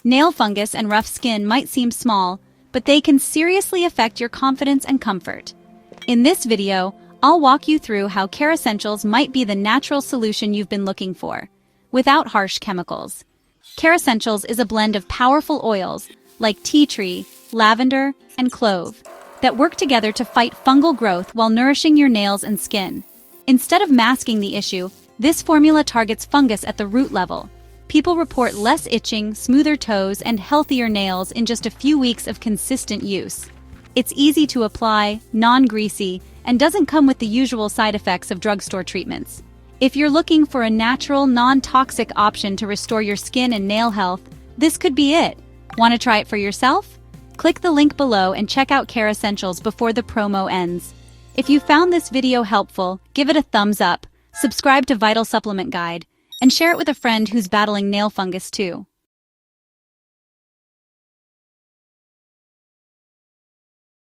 Nail fungus and rough skin might seem small, but they can seriously affect your confidence and comfort. In this video, I'll walk you through how Kerassentials might be the natural solution you've been looking for, without harsh chemicals. Kerassentials is a blend of powerful oils, like tea tree, lavender, and clove, that work together to fight fungal growth while nourishing your nails and skin. Instead of masking the issue, this formula targets fungus at the root level. People report less itching, smoother toes, and healthier nails in just a few weeks of consistent use. It's easy to apply, non-greasy, and doesn't come with the usual side effects of drugstore treatments. If you're looking for a natural, non-toxic option to restore your skin and nail health, this could be it. Want to try it for yourself? Click the link below and check out Kerassentials before the promo ends. If you found this video helpful, give it a thumbs up, subscribe to Vital Supplement Guide, and share it with a friend who's battling nail fungus too.